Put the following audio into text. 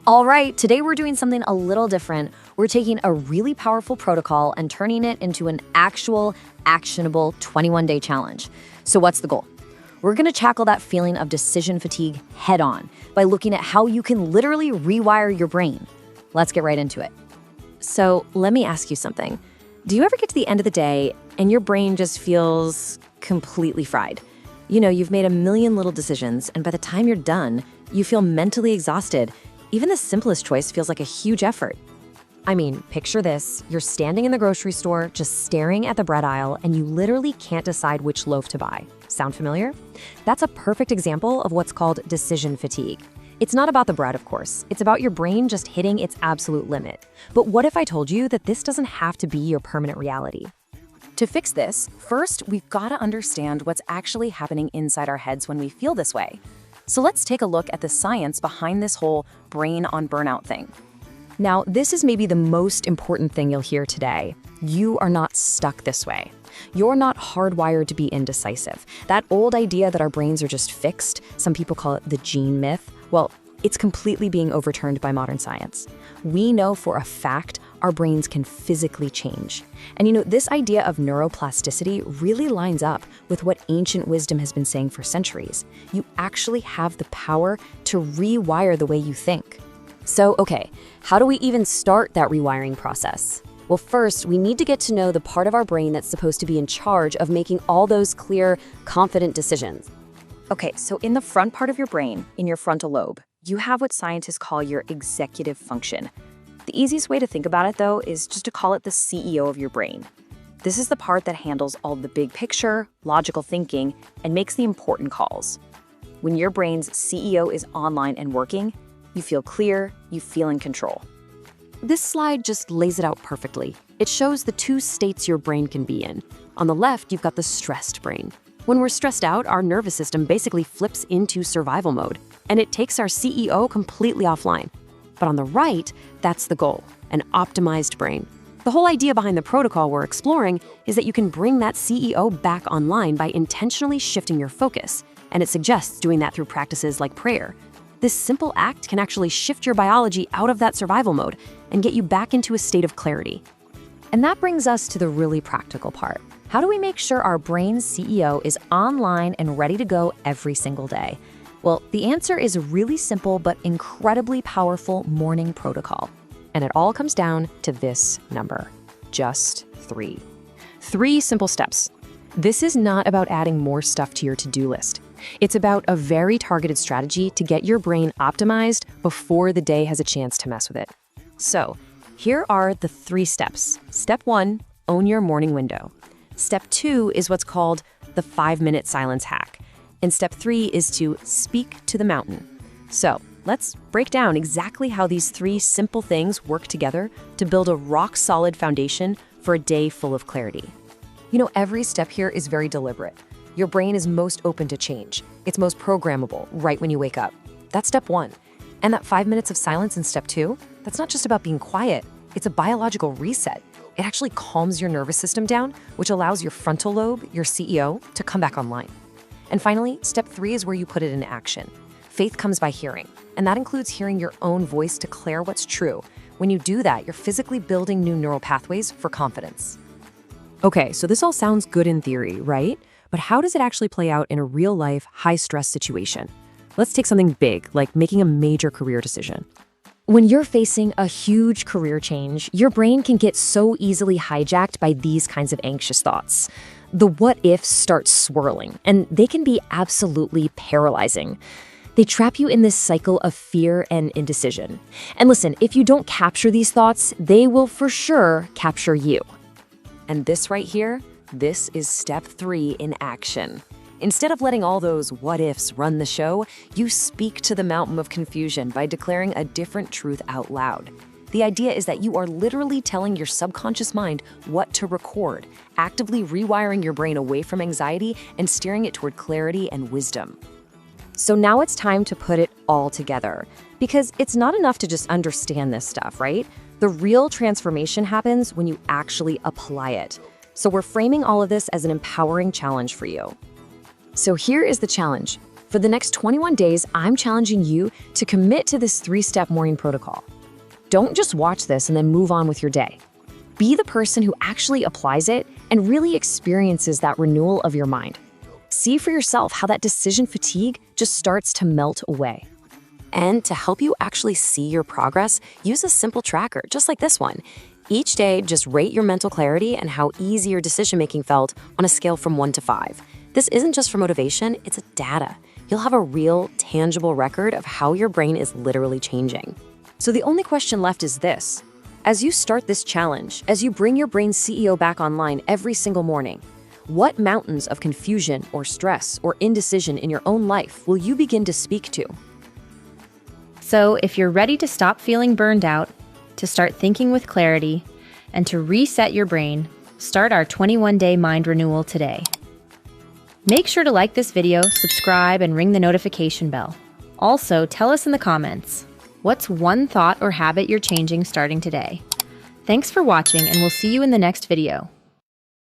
All right, today we're doing something a little different. We're taking a really powerful protocol and turning it into an actual, actionable 21-day challenge. So what's the goal? We're gonna tackle that feeling of decision fatigue head on by looking at how you can literally rewire your brain. Let's get right into it. So let me ask you something. Do you ever get to the end of the day and your brain just feels completely fried? You know, you've made a million little decisions, and by the time you're done, you feel mentally exhausted. Even the simplest choice feels like a huge effort. I mean, picture this. You're standing in the grocery store, just staring at the bread aisle, and you literally can't decide which loaf to buy. Sound familiar? That's a perfect example of what's called decision fatigue. It's not about the bread, of course. It's about your brain just hitting its absolute limit. But what if I told you that this doesn't have to be your permanent reality? To fix this, first, we've got to understand what's actually happening inside our heads when we feel this way. So let's take a look at the science behind this whole brain on burnout thing. Now, this is maybe the most important thing you'll hear today. You are not stuck this way. You're not hardwired to be indecisive. That old idea that our brains are just fixed, some people call it the gene myth, well, it's completely being overturned by modern science. We know for a fact our brains can physically change. And you know, this idea of neuroplasticity really lines up with what ancient wisdom has been saying for centuries. You actually have the power to rewire the way you think. So, okay, how do we even start that rewiring process? Well, first, we need to get to know the part of our brain that's supposed to be in charge of making all those clear, confident decisions. Okay, so in the front part of your brain, in your frontal lobe, you have what scientists call your executive function. The easiest way to think about it, though, is just to call it the CEO of your brain. This is the part that handles all the big picture, logical thinking, and makes the important calls. When your brain's CEO is online and working, you feel clear, you feel in control. This slide just lays it out perfectly. It shows the two states your brain can be in. On the left, you've got the stressed brain. When we're stressed out, our nervous system basically flips into survival mode, and it takes our CEO completely offline. But on the right, that's the goal, an optimized brain. The whole idea behind the protocol we're exploring is that you can bring that CEO back online by intentionally shifting your focus, and it suggests doing that through practices like prayer. This simple act can actually shift your biology out of that survival mode and get you back into a state of clarity. And that brings us to the really practical part. How do we make sure our brain's CEO is online and ready to go every single day? Well, the answer is a really simple but incredibly powerful morning protocol. And it all comes down to this number, just 3. 3 simple steps. This is not about adding more stuff to your to-do list. It's about a very targeted strategy to get your brain optimized before the day has a chance to mess with it. So, here are the 3 steps. Step 1, own your morning window. Step 2 is what's called the 5-minute silence hack. And step 3 is to speak to the mountain. So, let's break down exactly how these 3 simple things work together to build a rock-solid foundation for a day full of clarity. You know, every step here is very deliberate. Your brain is most open to change. It's most programmable right when you wake up. That's step 1. And that 5 minutes of silence in step 2, that's not just about being quiet. It's a biological reset. It actually calms your nervous system down, which allows your frontal lobe, your CEO, to come back online. And finally, step 3 is where you put it into action. Faith comes by hearing, and that includes hearing your own voice declare what's true. When you do that, you're physically building new neural pathways for confidence. Okay, so this all sounds good in theory, right? But how does it actually play out in a real-life, high-stress situation? Let's take something big, like making a major career decision. When you're facing a huge career change, your brain can get so easily hijacked by these kinds of anxious thoughts. The what-ifs start swirling, and they can be absolutely paralyzing. They trap you in this cycle of fear and indecision. And listen, if you don't capture these thoughts, they will for sure capture you. And this right here, this is step 3 in action. Instead of letting all those what-ifs run the show, you speak to the mountain of confusion by declaring a different truth out loud. The idea is that you are literally telling your subconscious mind what to record, actively rewiring your brain away from anxiety and steering it toward clarity and wisdom. So now it's time to put it all together, because it's not enough to just understand this stuff, right? The real transformation happens when you actually apply it. So we're framing all of this as an empowering challenge for you. So here is the challenge. For the next 21 days, I'm challenging you to commit to this 3-step morning protocol. Don't just watch this and then move on with your day. Be the person who actually applies it and really experiences that renewal of your mind. See for yourself how that decision fatigue just starts to melt away. And to help you actually see your progress, use a simple tracker, just like this one. Each day, just rate your mental clarity and how easy your decision-making felt on a scale from 1 to 5. This isn't just for motivation, it's a data. You'll have a real, tangible record of how your brain is literally changing. So the only question left is this. As you start this challenge, as you bring your brain's CEO back online every single morning, what mountains of confusion or stress or indecision in your own life will you begin to speak to? So if you're ready to stop feeling burned out, to start thinking with clarity, and to reset your brain, start our 21-day mind renewal today. Make sure to like this video, subscribe, and ring the notification bell. Also, tell us in the comments, what's one thought or habit you're changing starting today? Thanks for watching, and we'll see you in the next video.